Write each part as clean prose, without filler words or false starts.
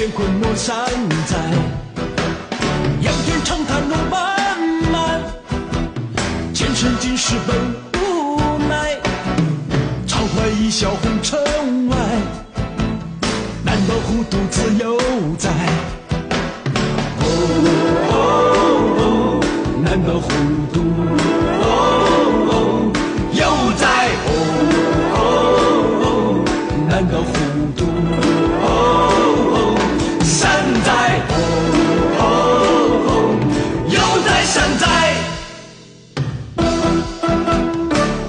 乾坤莫山寨，仰天长叹路漫漫，前生今世本无奈，常怀一笑红尘外，难道糊涂自由在？难道糊涂又在？难道糊涂山在？又在山在？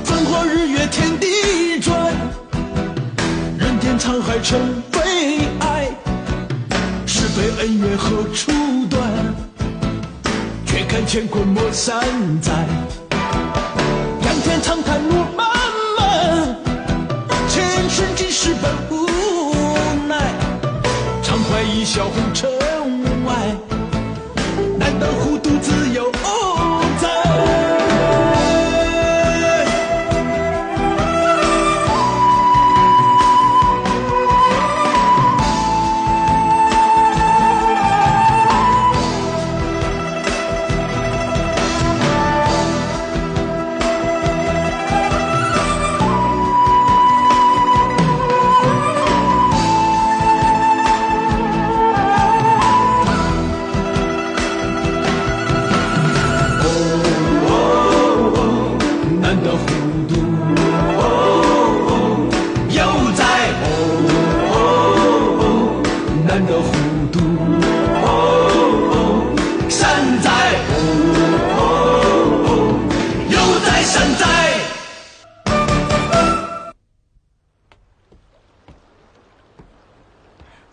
风花日月天地转，人间沧海成悲哀，是非恩怨何处断？却看乾坤莫山寨，仰天长叹路漫漫，前生今世本无奈，常怀一笑红尘外，难道糊涂自由在？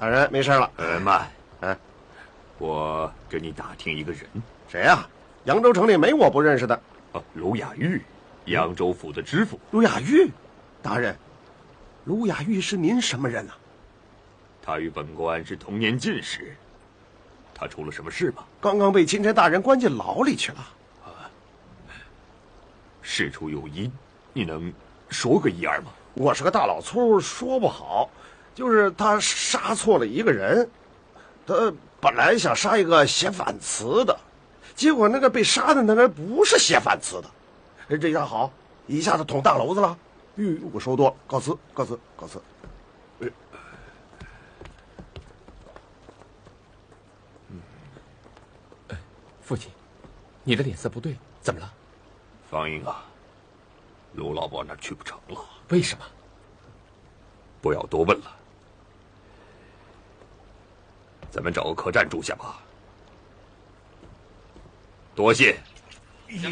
大人，没事了。慢，我给你打听一个人。谁呀？扬州城里没我不认识的。卢雅玉，扬州府的知府。卢雅玉，大人，卢雅玉是您什么人啊？他与本官是同年进士。他出了什么事吗？刚刚被钦差大人关进牢里去了。事出有因，你能说个一二吗？我是个大老粗，说不好。就是他杀错了一个人，他本来想杀一个写反词的，结果那个被杀的那人不是写反词的，这下好，一下子捅大娄子了。我说多了，告辞，告辞，告辞。父亲，你的脸色不对，怎么了？方英啊，卢老伯那儿去不成了。为什么？不要多问了。咱们找个客栈住下吧。多谢。1、2、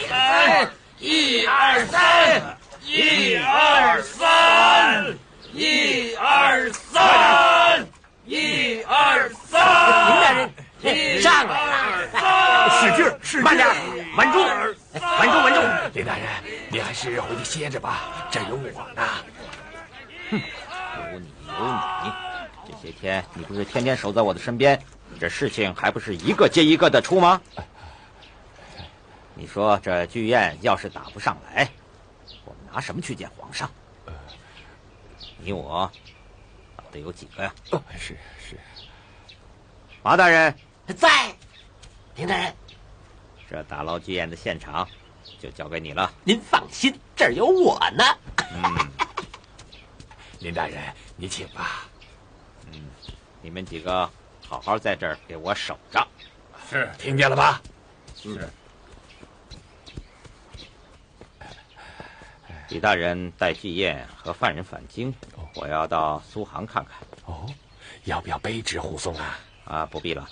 3，1、2、3，1、2、3，1、2、3，1、2、3。林大人，上来了！使劲，使劲！慢点，稳住，稳住，稳住！林大人，你还是回去歇着吧，这儿有我呢。哼，有你。这些天你不是天天守在我的身边，这事情还不是一个接一个的出吗？你说这剧院要是打不上来，我们拿什么去见皇上？你我打得有几个呀？是。马大人在。林大人，这打捞剧院的现场就交给你了。您放心，这儿有我呢。林大人，你请吧。你们几个好好在这儿给我守着。是，听见了吧？是。李大人带巨燕和犯人返京，我要到苏杭看看。要不要卑职护送啊？不必了。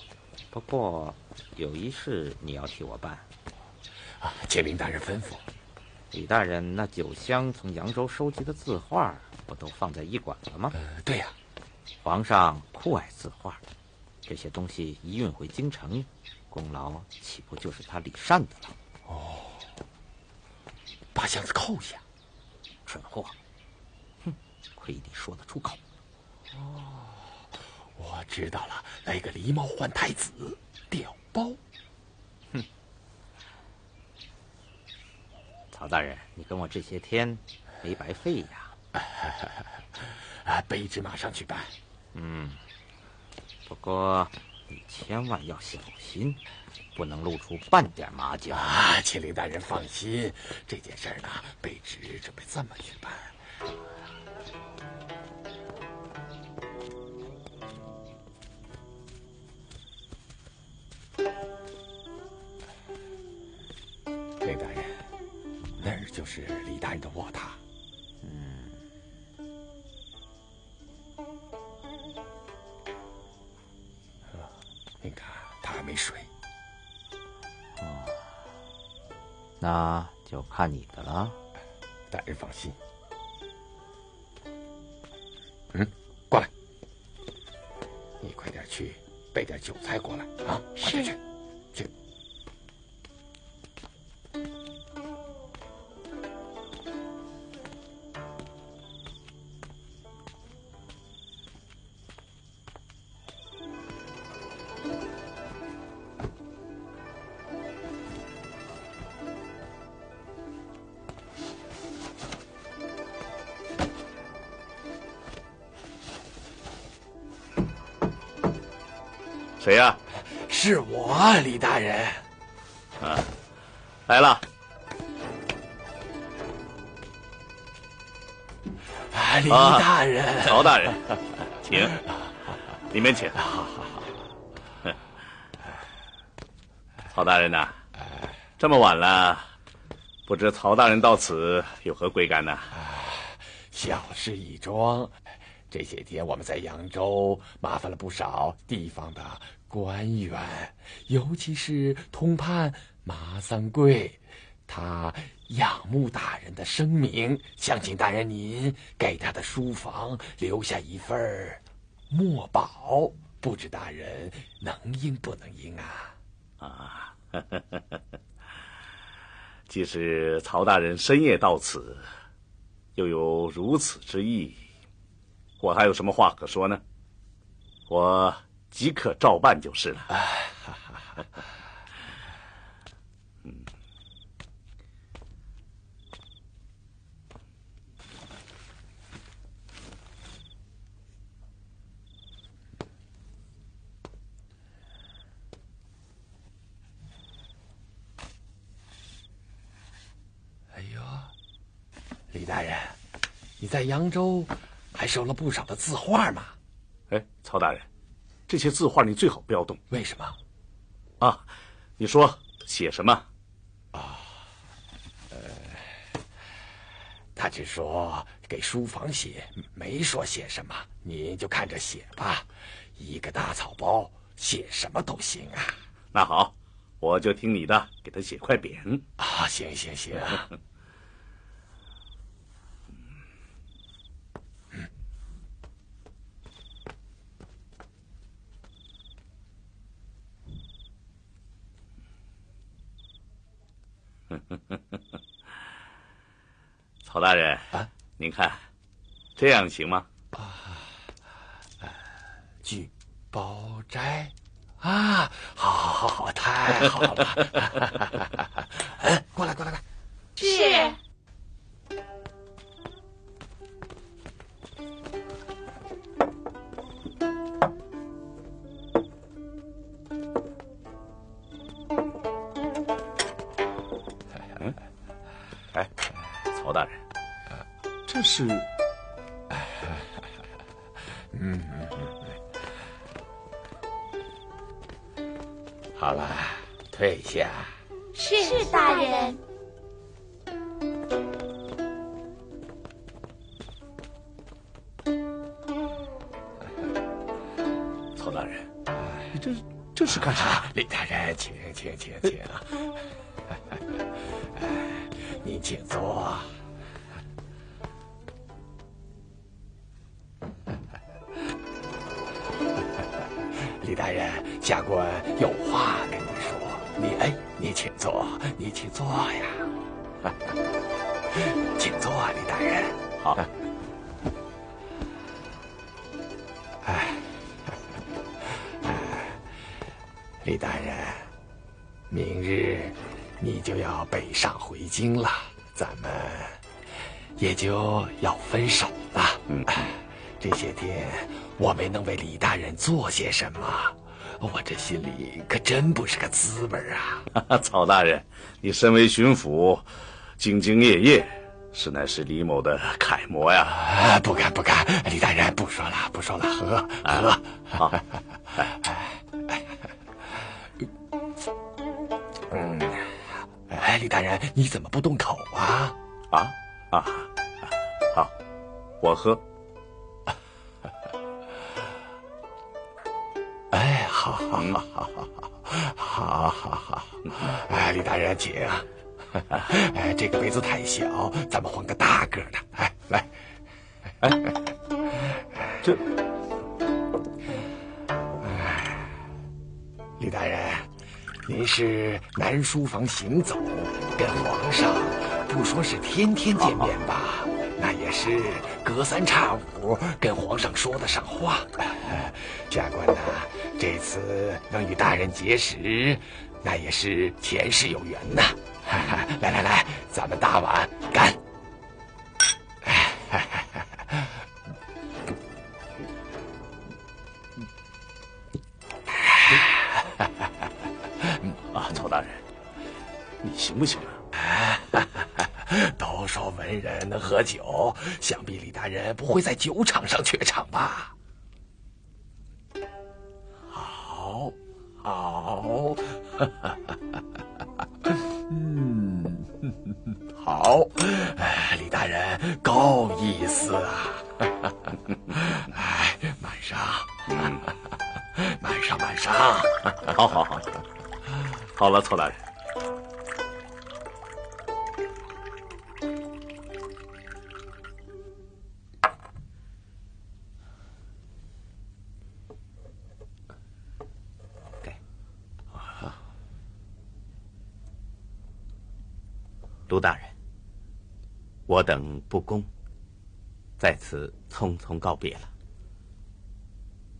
不过有一事你要替我办。请林大人吩咐。李大人那9箱从扬州收集的字画，不都放在驿馆了吗？对呀。皇上酷爱字画，这些东西一运回京城，功劳岂不就是他李善的了？把箱子扣下。蠢货！哼，亏你说得出口。我知道了，来个狸猫换太子，调包。哼，曹大人，你跟我这些天没白费呀。卑职马上去办。不过你千万要小心，不能露出半点马脚啊！请林大人放心，这件事呢，卑职准备这么去办。林大人，那儿就是李大人的卧榻。您看，他还没睡。那就看你的了。大人放心。过来，你快点去备点酒菜过来啊！快点去。谁呀？是我，李大人。啊，来了。李大人，曹大人，请，里面请。曹大人呐，这么晚了，不知曹大人到此有何贵干呢？小事一桩。这些天我们在扬州麻烦了不少地方的官员，尤其是通判马三贵，他仰慕大人的声名，想请大人您给他的书房留下一份墨宝，不知大人能应不能应啊？即使曹大人深夜到此，又有如此之意，我还有什么话可说呢？我即可照办就是了。哎呦，李大人，你在扬州还收了不少的字画嘛？哎，曹大人，这些字画你最好不要动。为什么？啊，你说写什么？他只说给书房写，没说写什么，您就看着写吧。一个大草包，写什么都行啊。那好，我就听你的，给他写块匾。啊，行。曹大人啊，您看，这样行吗？聚宝斋啊，好，太好了！过来。是。哎，曹大人，这是……好了，退下。是大人。曹大人，你这是干啥？李大人，请啊！您请坐。李大人，下官有话跟你说。你请坐，呀。请坐，李大人。好。李大人，明日你就要北上回京了，咱们也就要分手了。这些天我没能为李大人做些什么，我这心里可真不是个滋味啊！曹大人，你身为巡抚，兢兢业业，实乃是李某的楷模呀！不敢，李大人不说了，喝。好。李大人，你怎么不动口啊？好，我喝。好，李大人请。这个杯子太小，咱们换个大个的。来，这，李大人，您是南书房行走，跟皇上不说是天天见面吧，那也是隔三差五跟皇上说得上话。下官呐，这次能与大人结识，那也是前世有缘呐。来，咱们大碗干！曹大人，你行不行啊？都说文人能喝酒，想必李大人不会在酒场上怯场吧？好，好，李大人够意思啊！慢上，慢上。好，好了，曹大人。卢大人，我等不恭，在此匆匆告别了。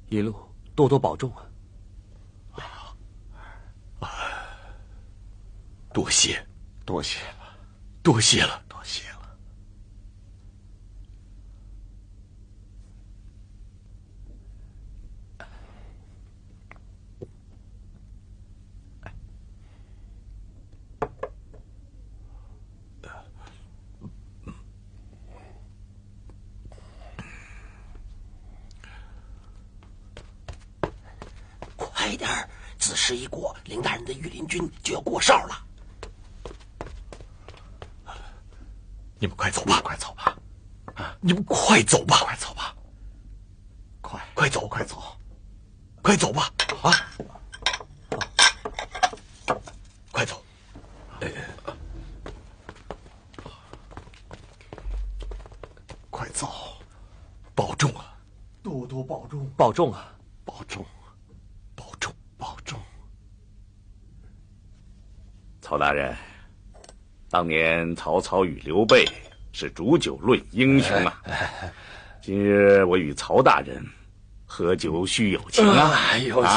一路多多保重啊！多谢了。快点儿，子时一过，林大人的御林军就要过哨了。你们快走吧！你们快走吧！快走吧！啊！快走！快走！保重啊！多多保重！保重啊！保重！曹大人，当年曹操与刘备是煮酒论英雄啊！今日我与曹大人喝酒叙友情啊！友情！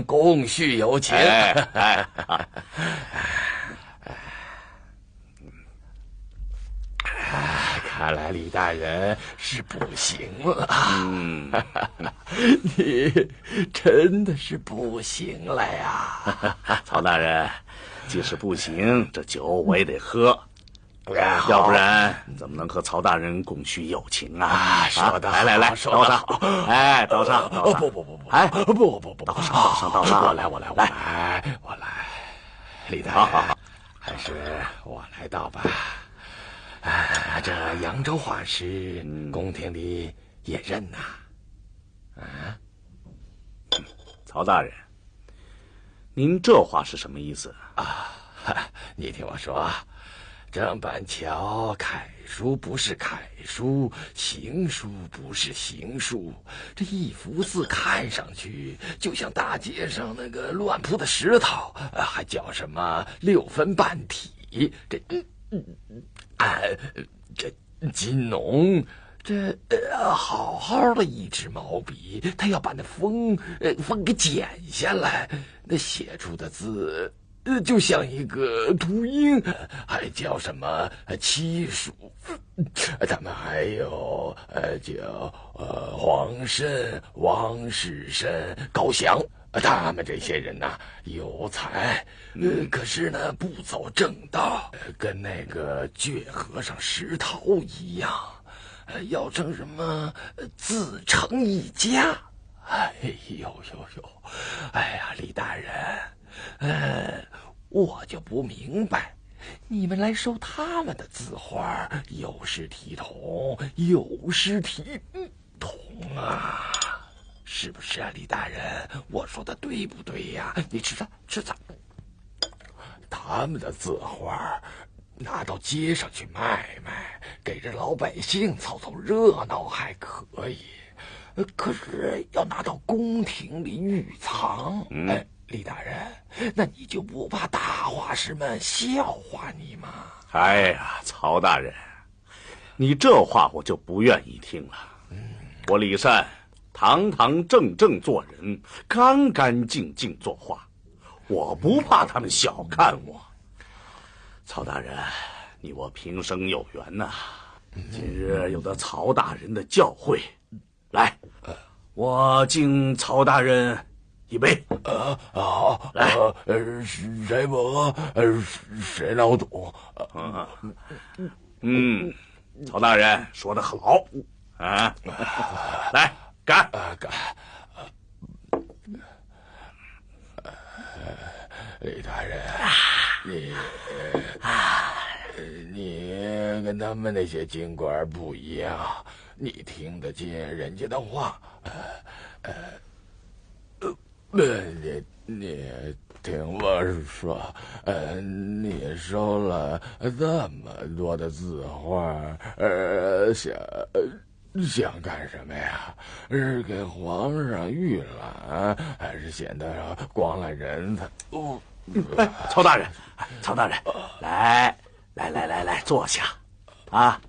共叙友情！看来李大人是不行了。你真的是不行了呀！曹大人，即使不行，这酒我也得喝，要不然怎么能和曹大人共叙友情啊？说得好，来，倒上！倒上！不，倒上！我来，李大人，好，还是我来倒吧。这扬州话诗，宫廷里也认呐。曹大人，您这话是什么意思啊？你听我说，郑板桥楷书不是楷书，行书不是行书，这一幅字看上去就像大街上那个乱铺的石头，还叫什么6分半体？这金农，这好好的一支毛笔，他要把那锋给剪下来，那写出的字就像一个秃鹰，还叫什么七叔，他们还有叫黄申、王士申、高翔，他们这些人呐有才，可是呢不走正道，跟那个倔和尚石头一样，要成什么自成一家。哎呦，哎呀，李大人，我就不明白，你们来收他们的字画，有失体统，有失体统啊，是不是啊，李大人？我说的对不对呀？你吃菜。他们的字画拿到街上去卖，给这老百姓凑热闹还可以。可是要拿到宫廷里御藏，李大人，那你就不怕大画师们笑话你吗？哎呀，曹大人，你这话我就不愿意听了。我李善堂堂正正做人，干干净净作画，我不怕他们小看我。曹大人，你我平生有缘呐，今日有了曹大人的教诲。来，我敬曹大人一杯。好，来，谁不喝，谁老赌。曹大人说得好啊！来，干！干！李大人，你跟他们那些京官不一样。你听得见人家的话，你听我说，你收了这么多的字画，想干什么呀？是给皇上御览，还是显得光了人才？曹大人，来，坐下，啊，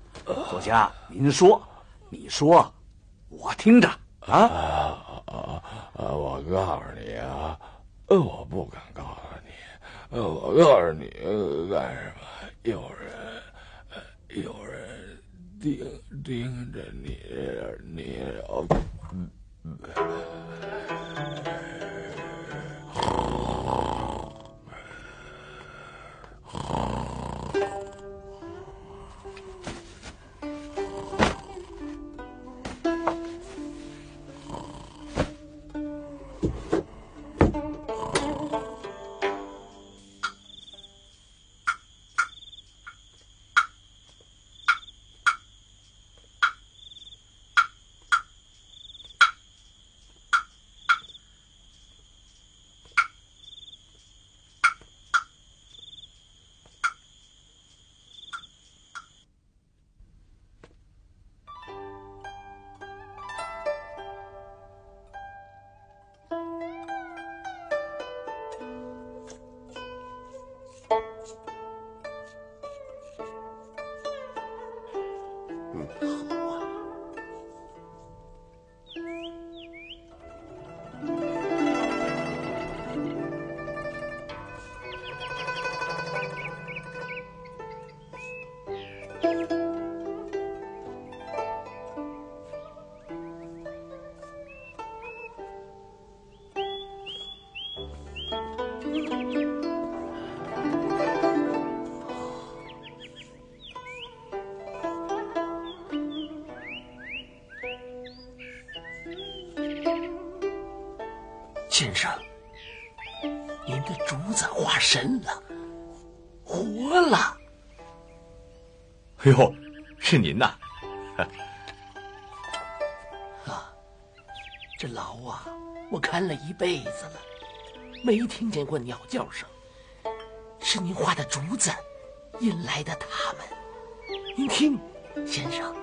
坐下，您说。你说，我听着啊！我告诉你啊，我不敢告诉你，我告诉你干什么？有人盯着你。先生，您的竹子化神了，活了。哎呦，是您呐！这牢啊，我看了一辈子了，没听见过鸟叫声。是您画的竹子引来的他们。您听，先生。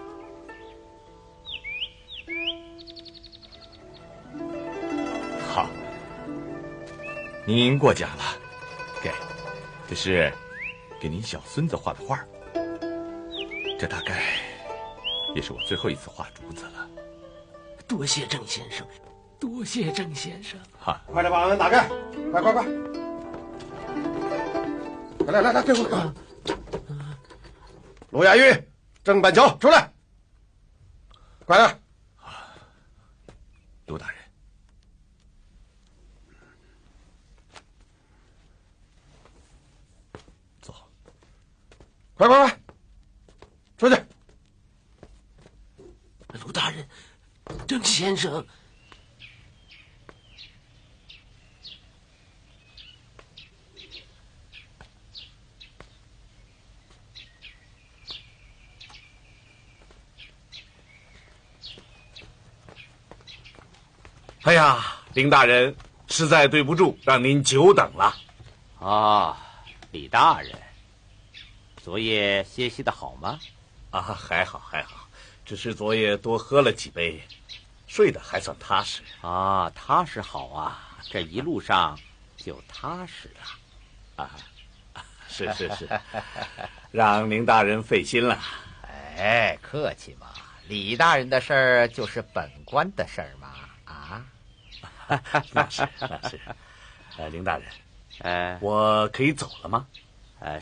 好，您过奖了。这是给您小孙子画的画，这大概也是我最后一次画竹子了。多谢郑先生，多谢郑先生。哈，快点把门打开，快！来，给我。陆亚玉，郑板桥，出来，快点。陆大人，走，快，出去。陆大人，郑先生。哎呀，林大人，实在对不住，让您久等了。啊，李大人，昨夜歇息的好吗？啊，还好，只是昨夜多喝了几杯，睡得还算踏实。啊，踏实好啊，这一路上就踏实了。啊，是，让林大人费心了。哎，客气嘛，李大人的事儿就是本官的事儿嘛。啊，那是。林大人，我可以走了吗？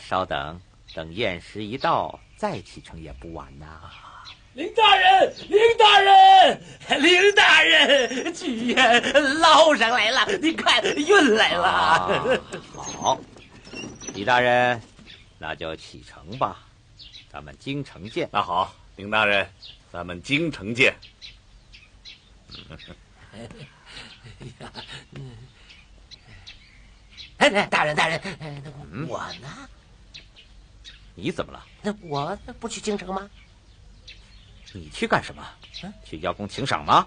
稍等，等宴时一到，再启程也不晚呐。林大人，剧捞上来了，你看运来了。啊，好，李大人，那就启程吧，咱们京城见。那好，林大人，咱们京城见。大人，我呢？你怎么了？那我不去京城吗？你去干什么？去邀功请赏吗？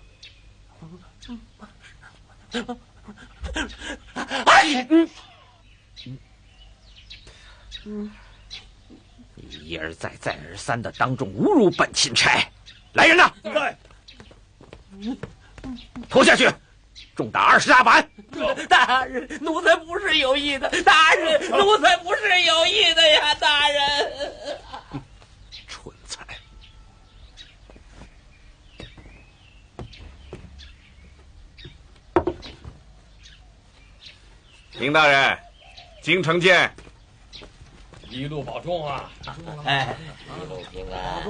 你一而再再而三的当众侮辱本钦差，来人呐！拖下去，重打20大板。大人，奴才不是有意的。大人，奴才不是有意的呀，大人。蠢材！林大人，京城见。一路保重啊！哎，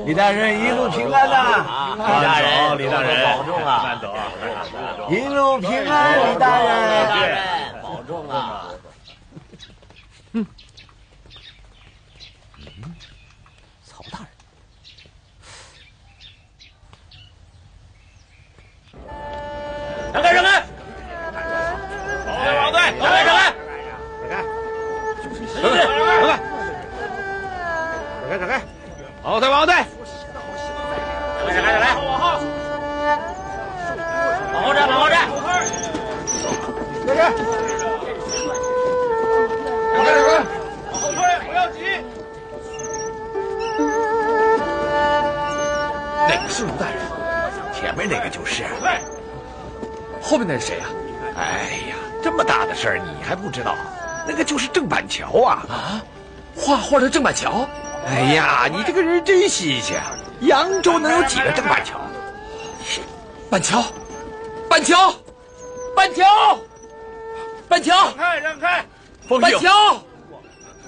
李大人一路平安呐！李大人保重啊！慢走啊！一路平安，李大人，保重啊！曹大人，让开！保队！让开！让开！往后退！往后站！往后退，不要急。那个是陆大人，前面那个就是。后面那是谁呀？哎呀，这么大的事儿你还不知道？那个就是郑板桥啊！啊，画画的郑板桥。哎呀，你这个人真新鲜！扬州能有几个郑板桥？板桥！让开！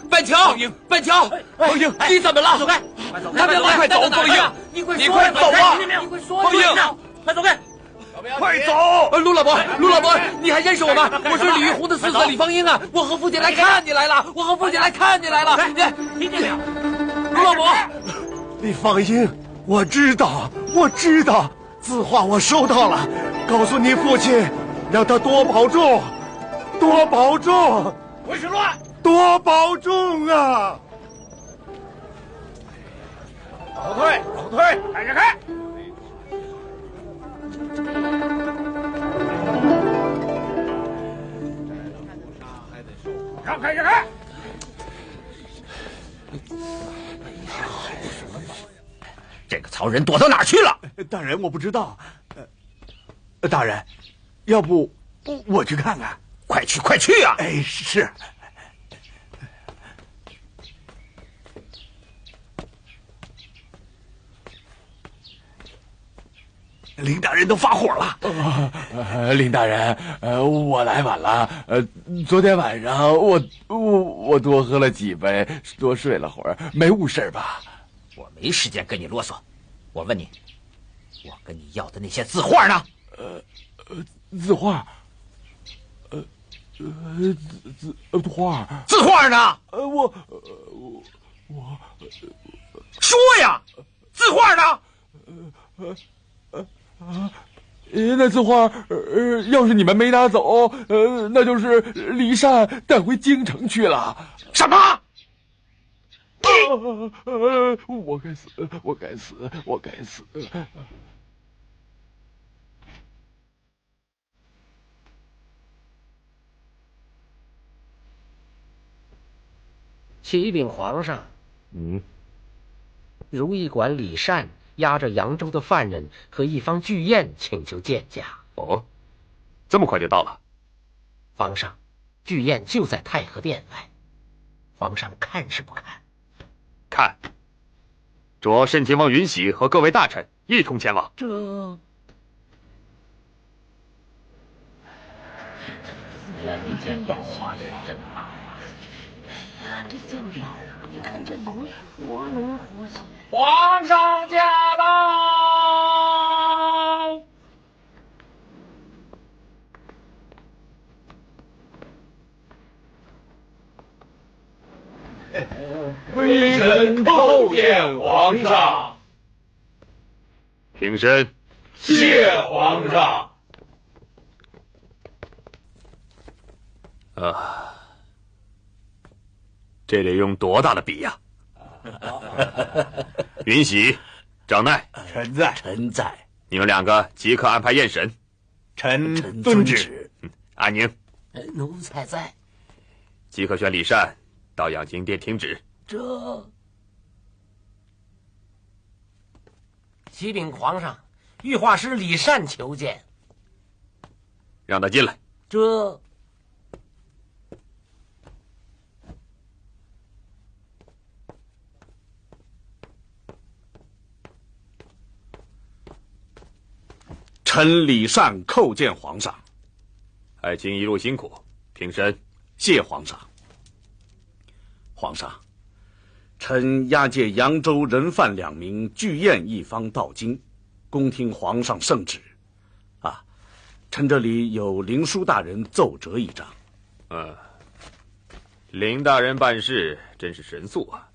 板桥！方英，你怎么了？走开！他们快走！方英，你快走啊！方英，快走开！快走！陆老伯，你还认识我吗？我是李玉红的四子李方英啊！我和父亲来看你来了！听见没有？陆老伯，李方英，我知道，字画我收到了，告诉你父亲，让他多保重，不许乱！多保重啊！往后退！让开！让开！这个曹仁躲到哪儿去了？大人我不知道。大人，要不我去看看？快去啊！哎，是。林大人都发火了。林大人，我来晚了。昨天晚上我多喝了几杯，多睡了会儿，没误事吧？我没时间跟你啰嗦。我问你，我跟你要的那些字画呢？字画。画。字画呢？我说呀，字画呢？那字画，要是你们没拿走，那就是李善带回京城去了。什么？我该死！我该死！我该死！启禀皇上，如意馆李善押着扬州的犯人和一方巨雁请求见驾。哦，这么快就到了？皇上，巨雁就在太和殿外，皇上看是不看？看。着慎亲王允禧和各位大臣一同前往。这真宝啊，真宝啊！这剑宝，你看这龙活血。皇上驾到！微臣叩见皇上。平身。谢皇上。这得用多大的笔呀？允禧、长奈，臣在。臣在。你们两个即刻安排验审。臣遵旨。安宁，奴才在。即刻选李善到养心殿听旨。这启禀皇上，御画师李善求见。让他进来。这臣李善叩见皇上。爱卿一路辛苦，平身。谢皇上。皇上，臣押解扬州人犯2名，巨雁一方到京，恭听皇上圣旨。臣这里有林书大人奏折一张。林大人办事真是神速啊，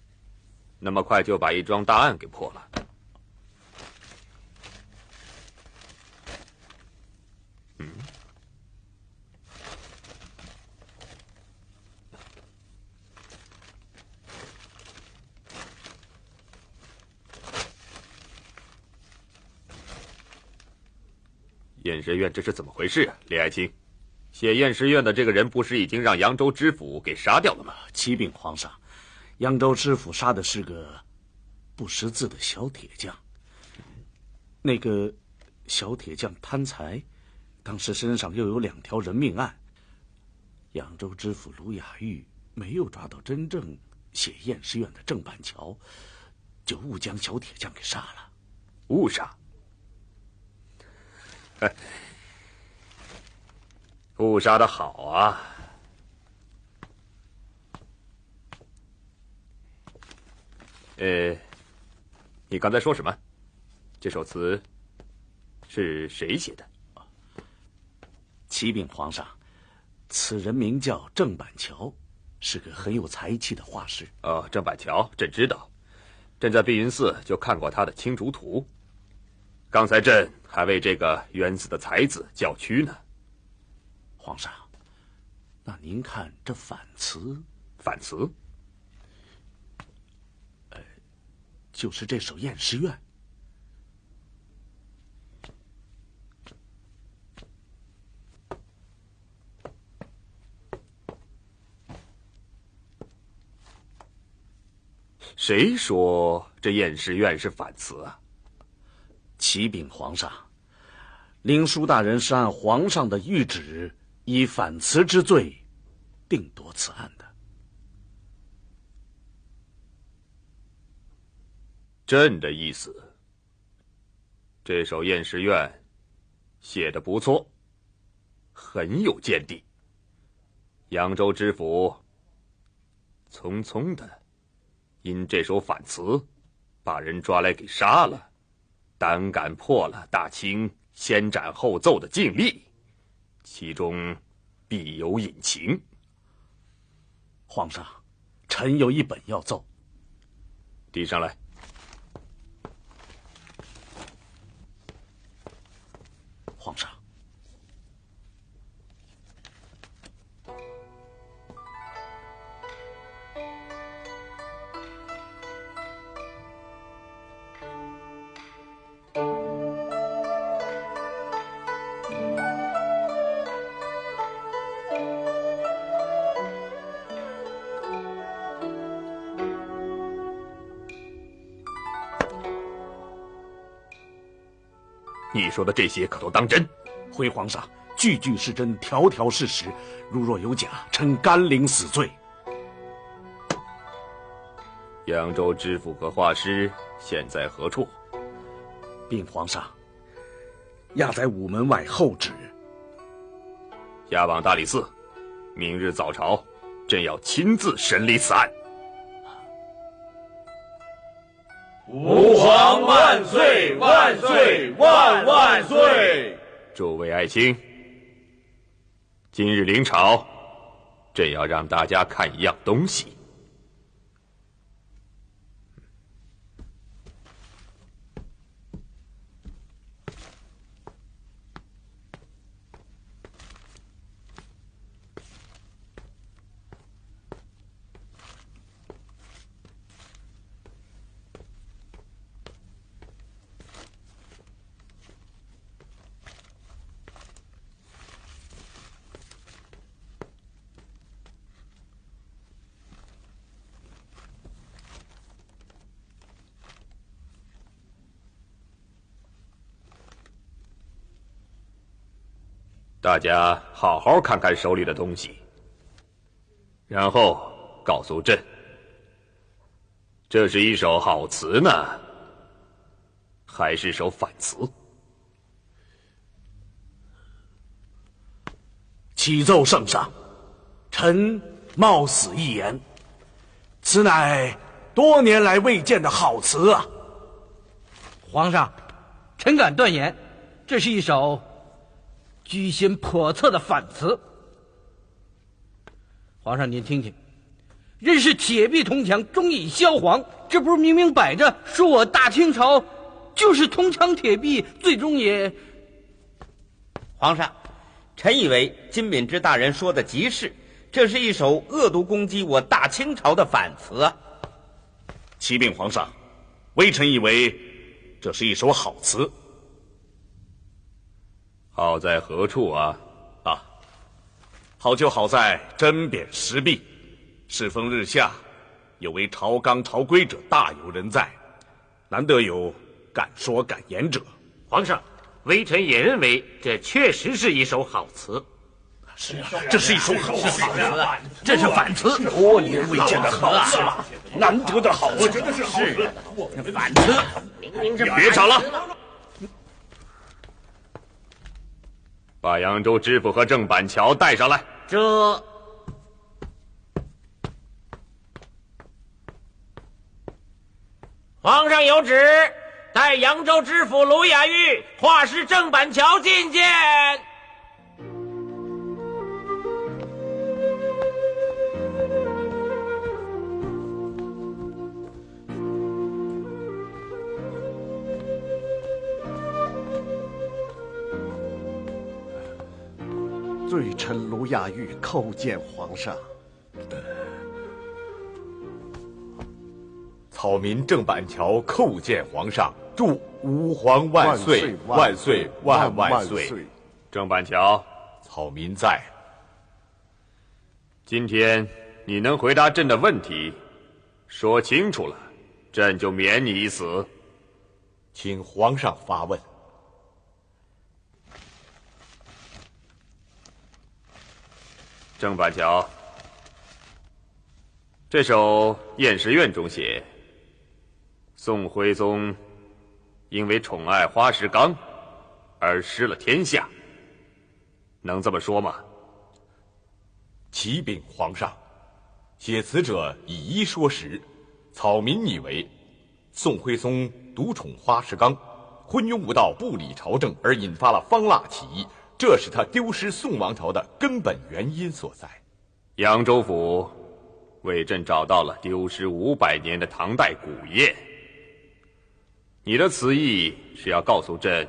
那么快就把一桩大案给破了。验尸院这是怎么回事啊，李爱卿？写验尸院的这个人不是已经让扬州知府给杀掉了吗？启禀皇上，扬州知府杀的是个不识字的小铁匠。那个小铁匠贪财，当时身上又有2条人命案。扬州知府卢雅玉没有抓到真正写验尸院的郑板桥，就误将小铁匠给杀了。误杀？误杀的好啊！你刚才说什么？这首词是谁写的？启禀皇上，此人名叫郑板桥，是个很有才气的画师。郑板桥，朕知道，朕在碧云寺就看过他的青竹图。刚才朕还为这个冤死的才子叫屈呢。皇上，那您看这反词？反词？就是这首验尸院。谁说这验尸院是反词啊？启禀皇上，林书大人是按皇上的谕旨，以反词之罪定夺此案的。朕的意思，这首验尸院写得不错，很有见地。扬州知府匆匆的因这首反词把人抓来给杀了，胆敢破了大清先斩后奏的禁令，其中必有隐情。皇上，臣有一本要奏。递上来。皇上，你说的这些可都当真？回皇上，句句是真，条条是实。如若有假，臣甘领死罪。扬州知府和画师现在何处？禀皇上，押在午门外候旨。押往大理寺，明日早朝，朕要亲自审理此案。吾皇万岁万岁万万岁！诸位爱卿，今日临朝，朕要让大家看一样东西。大家好好看看手里的东西，然后告诉朕，这是一首好词呢，还是首反词？启奏圣上，臣冒死一言，此乃多年来未见的好词啊！皇上，臣敢断言，这是一首居心叵测的反词。皇上您听听，人是铁壁铜墙，忠义萧煌，这不是明明摆着说我大清朝就是铜墙铁壁，最终也……皇上，臣以为金敏之大人说的极是，这是一首恶毒攻击我大清朝的反词啊！启禀皇上，微臣以为这是一首好词。好在何处啊？好就好在针砭时弊，世风日下，有违朝纲朝规者大有人在，难得有敢说敢言者。皇上，微臣也认为这确实是一首好词。是啊，这是一首好词，这是反词，多年未见的好词，难得的好词。我觉得是好词，是反词，明明是别吵了。把扬州知府和郑板桥带上来。这皇上有旨，带扬州知府卢雅玉、画师郑板桥觐见。罪臣卢雅玉叩见皇上。草民郑板桥叩见皇上，祝吾皇万岁万岁万万岁！郑板桥，草民在。今天你能回答朕的问题，说清楚了，朕就免你一死。请皇上发问。郑板桥，这首《燕时院》中写，宋徽宗因为宠爱花石纲而失了天下，能这么说吗？启禀皇上。写词者以一说十，草民以为宋徽宗独宠花石纲，昏庸无道，不理朝政，而引发了方腊起义，这是他丢失宋王朝的根本原因所在。扬州府为朕找到了丢失500年的唐代古砚，你的词意是要告诉朕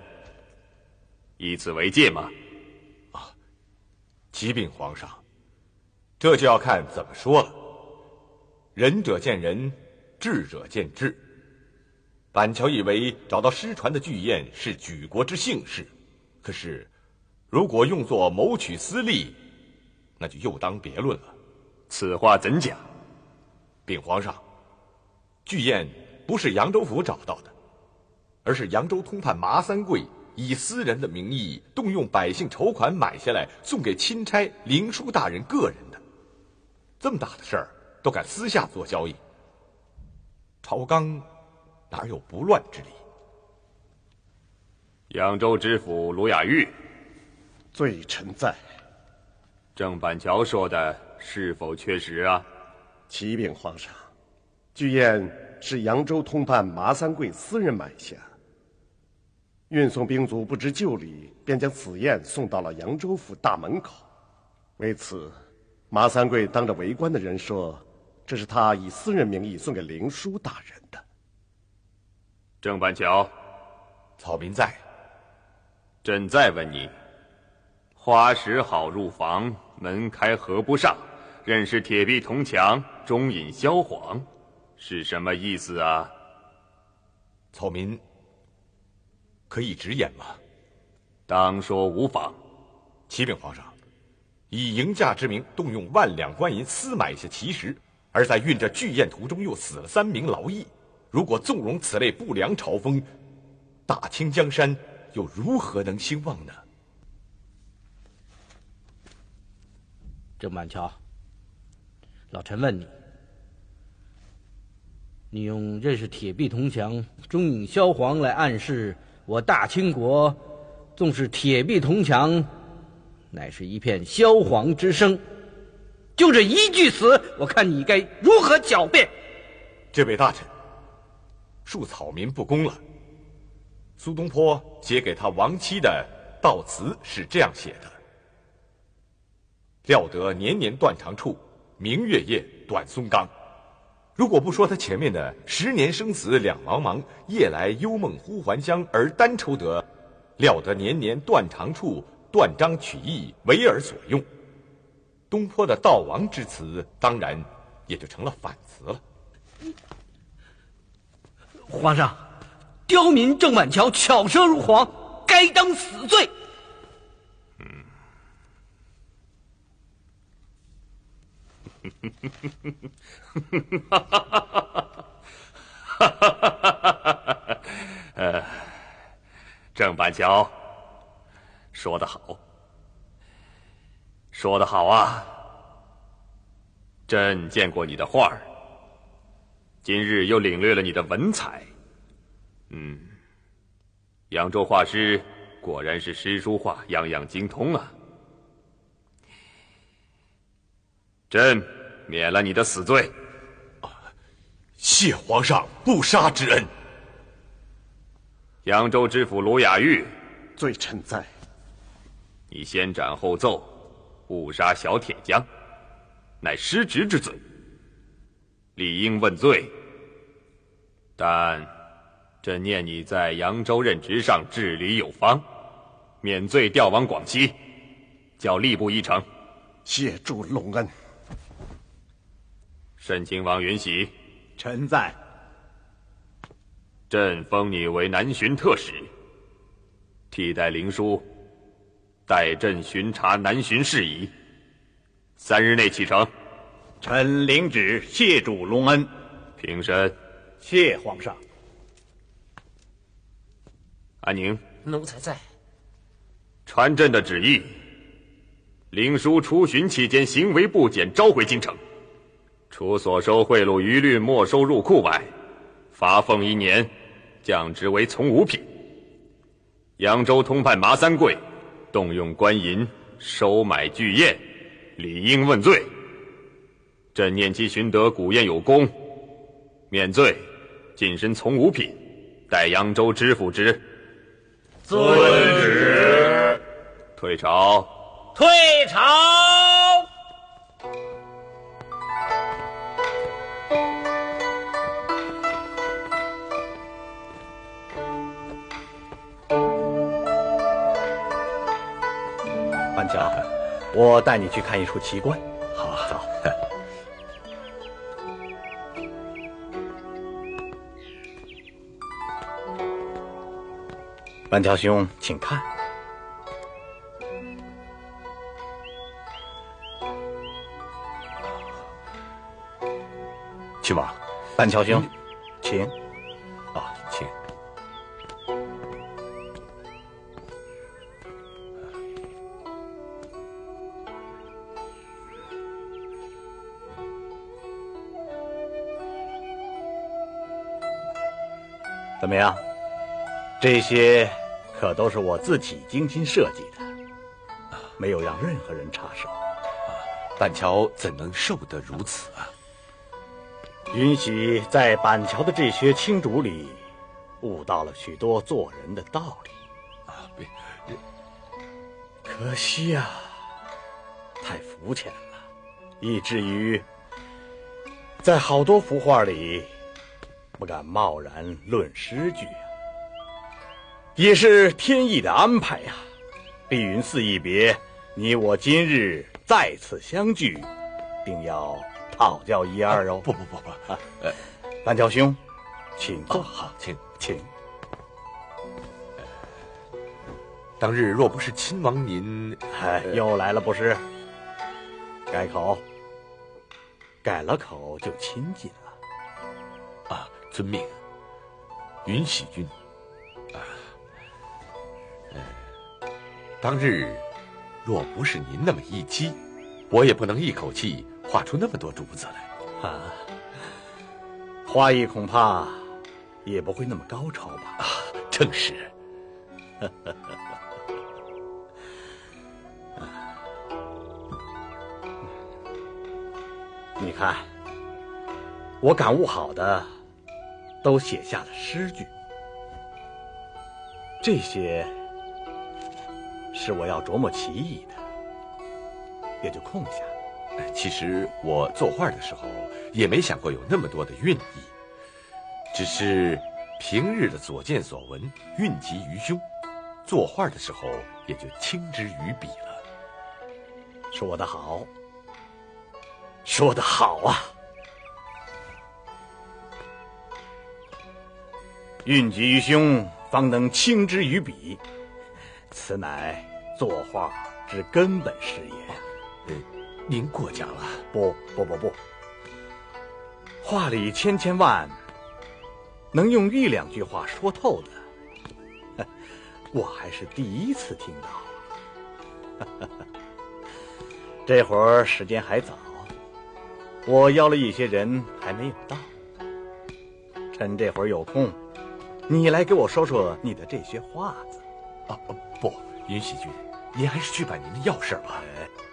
以此为戒吗？启禀皇上，这就要看怎么说了。仁者见仁，智者见智。板桥以为找到失传的巨砚是举国之幸事，可是如果用作谋取私利，那就又当别论了。此话怎讲？禀皇上，巨砚不是扬州府找到的，而是扬州通判麻三贵以私人的名义动用百姓筹款买下来，送给钦差灵枢大人个人的。这么大的事儿都敢私下做交易，朝纲哪有不乱之理？扬州知府卢雅玉，罪臣在。郑板桥说的是否确实啊？启禀皇上，巨砚是扬州通判麻三贵私人买下，运送兵卒不知就里，便将此砚送到了扬州府大门口。为此，麻三贵当着围观的人说，这是他以私人名义送给灵枢大人的。郑板桥，草民在。朕再问你，花石好入房，门开合不上，认识铁壁铜墙，中引萧煌，是什么意思啊？草民可以直言吗？当说无妨。启禀皇上，以迎驾之名动用万两官银私买下奇石，而在运着巨砚途中又死了3名劳役，如果纵容此类不良朝风，大清江山又如何能兴旺呢？郑板桥，老臣问你，你用认识铁壁铜墙，中引萧煌来暗示我大清国纵使铁壁铜墙，乃是一片萧煌之声。就这一句词，我看你该如何狡辩？这位大臣，恕草民不恭了。苏东坡写给他亡妻的悼词是这样写的：料得年年断肠处，明月夜，短松冈。如果不说他前面的10年生死两茫茫，夜来幽梦忽还乡，而单抽得料得年年断肠处，断章取义，为尔所用，东坡的悼亡之词当然也就成了反词了。皇上，刁民郑板桥巧舌如簧，该当死罪。郑板桥，说得好，说得好啊！朕见过你的画儿，今日又领略了你的文采。扬州画师果然是诗书画样样精通啊！朕免了你的死罪。谢皇上不杀之恩。扬州知府卢雅玉，罪臣在。你先斩后奏，误杀小铁匠，乃失职之罪，理应问罪。但朕念你在扬州任职上治理有方，免罪调往广西，叫吏部议程。谢主隆恩。慎亲王允喜，臣在。朕封你为南巡特使，替代灵枢，代朕巡查南巡事宜，3日内启程。臣领旨，谢主隆恩。平身。谢皇上。安宁，奴才在。传朕的旨意，灵枢出巡期间行为不检，召回京城，除所收贿赂一律没收入库外，罚俸1年，降职为从5品。扬州通判麻三贵动用官银收买巨砚，理应问罪。朕念其寻得古燕有功，免罪，晋升从五品，代扬州知府职。遵旨。退朝。退朝。板桥，我带你去看一处奇观。好，走。板桥兄，请看。亲王，板桥兄，请。啊，请。怎么样？这些可都是我自己精心设计的，没有让任何人插手。板桥怎能受得如此啊？允许在板桥的这些青竹里，悟到了许多做人的道理。可惜啊，太肤浅了，以至于在好多幅画里不敢贸然论诗句啊。也是天意的安排呀！碧云寺一别，你我今日再次相聚，定要讨教一二哦。不，板桥兄，请坐。好，请。当日若不是亲王您，又来了不是？改口，改了口就亲近了。啊，遵命。允喜君。当日若不是您那么一激，我也不能一口气画出那么多竹子来。啊，画艺恐怕也不会那么高超吧？啊，正是。你看，我感悟好的都写下了诗句，这些是我要琢磨其意的，也就空下。其实我作画的时候也没想过有那么多的韵意，只是平日的所见所闻蕴集于胸，作画的时候也就轻之于笔了。说得好，说得好啊！蕴集于胸，方能轻之于笔，此乃作画之根本事也。您过奖了。不，话里千万，能用1、2句话说透的，我还是第一次听到。这会儿时间还早，我邀了一些人还没有到，趁这会儿有空，你来给我说说你的这些画子。不，允喜君，您还是去办您的要事吧。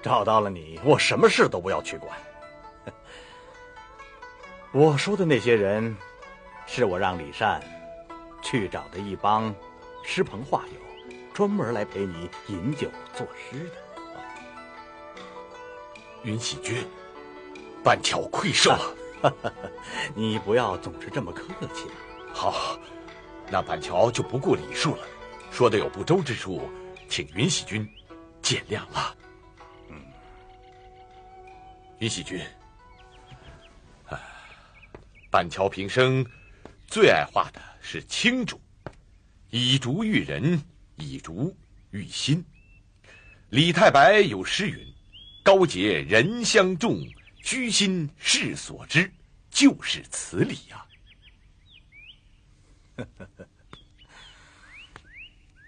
找到了你，我什么事都不要去管。我说的那些人，是我让李善去找的一帮诗朋画友，专门来陪你饮酒作诗的。允喜君，板桥愧受了。你不要总是这么客气。好，那板桥就不顾礼数了，说的有不周之处，请允喜君见谅了。允喜君，板桥平生最爱画的是青竹，以竹喻人，以竹喻心。李太白有诗云：“高洁人相重，居心世所知。”就是此理呀。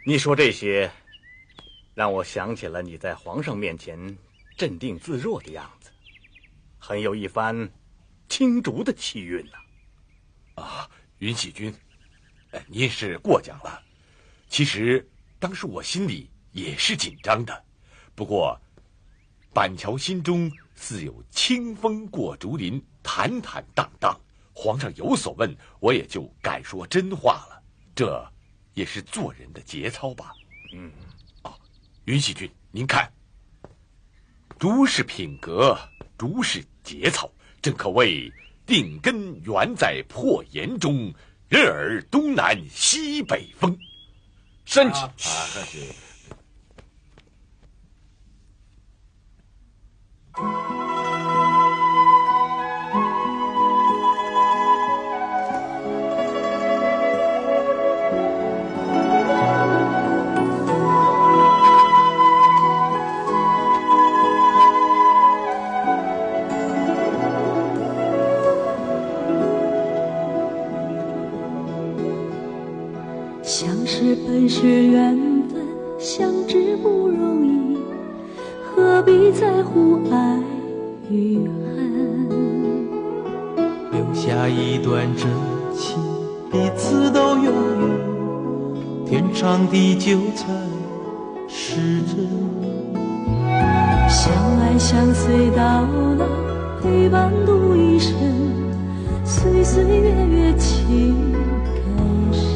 你说这些，让我想起了你在皇上面前镇定自若的样子，很有一番青竹的气韵呐。啊，允喜君，您是过奖了。其实当时我心里也是紧张的，不过板桥心中似有清风过竹林，坦坦荡荡。皇上有所问，我也就敢说真话了。这也是做人的节操吧。云喜君，您看，如是品格，如是节操，正可谓定根原在破岩中，任尔东南西北风。升起。相识本是缘分，相知不容易，何必在乎爱与恨？留下一段真情，彼此都拥有，天长地久才是真。相爱相随到老，陪伴度一生，岁岁月月情更深。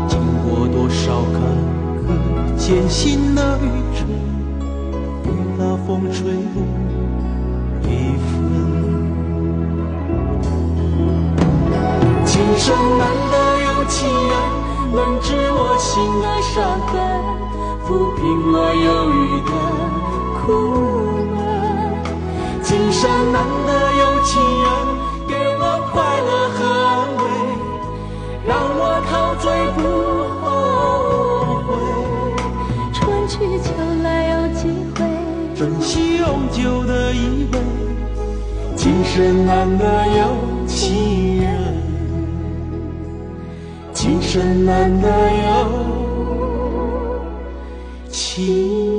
经过多少坎坷艰辛的旅程，雨打风吹过一分。今生难得有情人，能知我心的伤痕，抚平我忧郁的苦闷。今生难得有情人，给我快乐和安慰，让我陶醉不后悔。春去秋来有机会，珍惜永久的一杯。今生难得有情人，今生难得有情人。